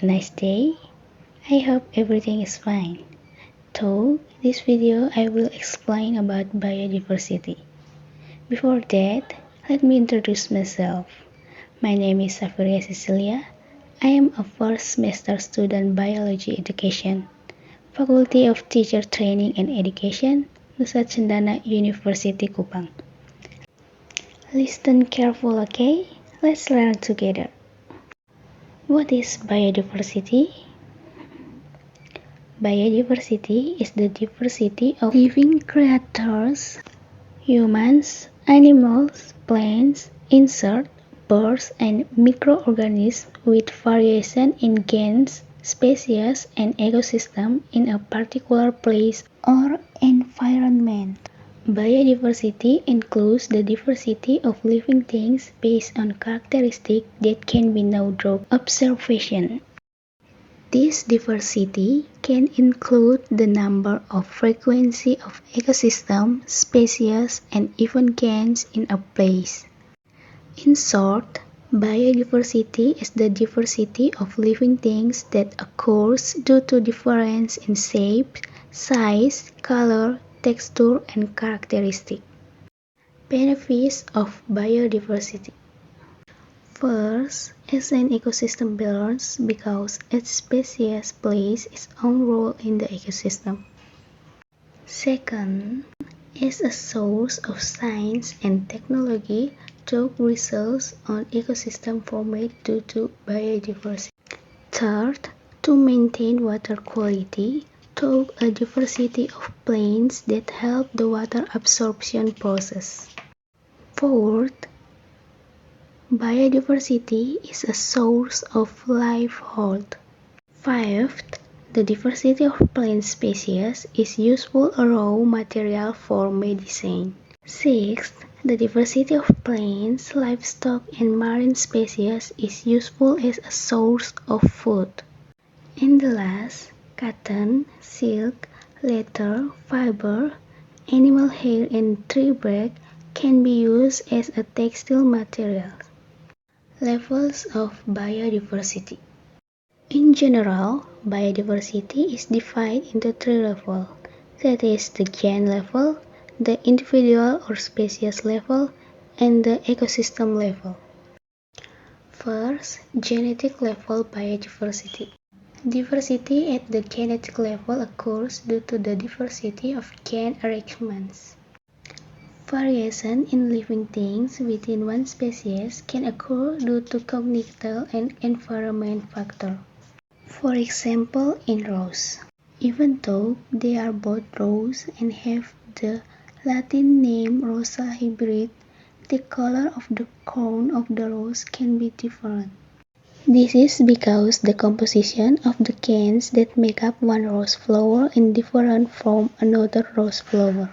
a nice day. I hope everything is fine. So, this video I will explain about biodiversity. Before that, let me introduce myself. My name is Safiria Cecilia. I am a first semester student biology education, Faculty of Teacher Training and Education, Nusa Cendana University Kupang. Listen careful, okay? Let's learn together. What is biodiversity? Biodiversity is the diversity of living creatures, humans, animals, plants, insects, birds, and microorganisms with variation in genus, species, and ecosystem in a particular place or environment. Biodiversity includes the diversity of living things based on characteristics that can be known through observation. This diversity can include the number or frequency of ecosystem, species, and even genus in a place. In short, biodiversity is the diversity of living things that occurs due to difference in shape, size, color, texture, and characteristic. Benefits of biodiversity. First, as an ecosystem balance because each species plays its own role in the ecosystem. Second, as a source of science and technology through research on ecosystem format due to biodiversity. Third, to maintain water quality through a diversity of plants that help the water absorption process. Fourth, biodiversity is a source of livelihood. Fifth, the diversity of plant species is useful raw material for medicine. Sixth, the diversity of plants, livestock, and marine species is useful as a source of food. And the last, cotton, silk, leather, fiber, animal hair, and tree bark can be used as a textile material. Levels of biodiversity. In general, biodiversity is divided into three levels, that is the genus level, the individual or species level, and the ecosystem level. First, genetic level biodiversity. Diversity at the genetic level occurs due to the diversity of gene arrangements. Variation in living things within one species can occur due to congenital and environment factors. For example, in rose. Even though they are both rose and have the Latin name Rosa hybrid, the color of the crown of the rose can be different. This is because the composition of the genes that make up one rose flower is different from another rose flower.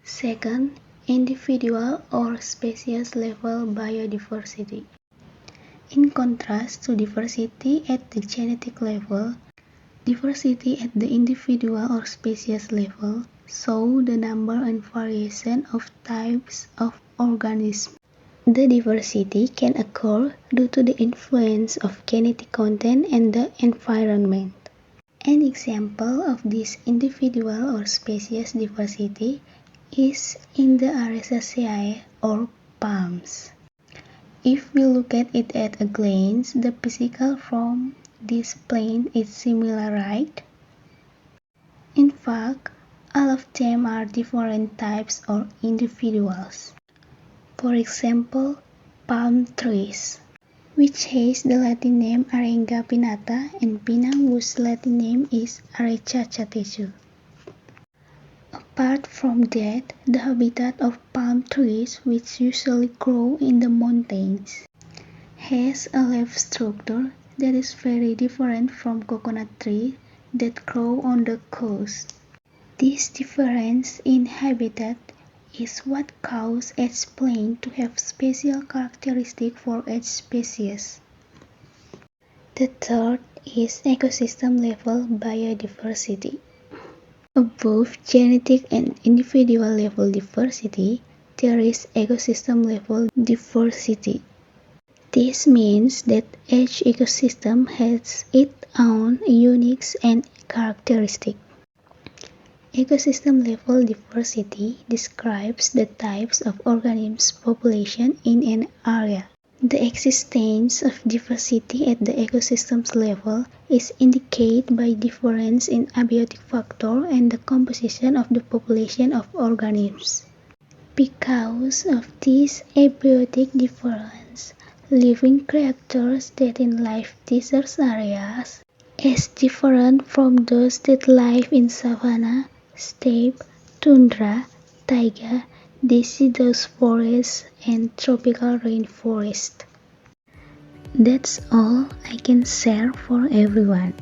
Second, individual or species level biodiversity. In contrast to diversity at the genetic level, diversity at the individual or species level shows the number and variation of types of organisms. The diversity can occur due to the influence of genetic content and the environment. An example of this individual or species diversity is in the Araceaceae or palms. If we look at it at a glance, the physical form this plant is similar, right? In fact, all of them are different types or individuals. For example, palm trees, which has the Latin name Arenga pinnata, and pinang, whose Latin name is Areca chatechu. Apart from that, the habitat of palm trees, which usually grow in the mountains, has a leaf structure that is very different from coconut trees that grow on the coast. This difference in habitat is what causes each plant to have special characteristics for each species. The third is ecosystem level biodiversity. Above genetic and individual level diversity, there is ecosystem level diversity. This means that each ecosystem has its own unique and characteristic. Ecosystem-level diversity describes the types of organisms population in an area. The existence of diversity at the ecosystem's level is indicated by difference in abiotic factor and the composition of the population of organisms. Because of this abiotic difference, living creatures that live in desert areas is different from those that live in savanna, steppe, tundra, taiga, deciduous forests, and tropical rainforest. That's all I can share for everyone.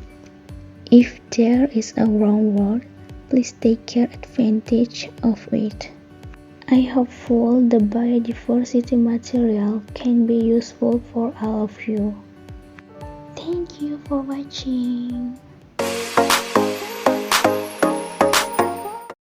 If there is a wrong word, please take care advantage of it. I hope the biodiversity material can be useful for all of you. Thank you for watching.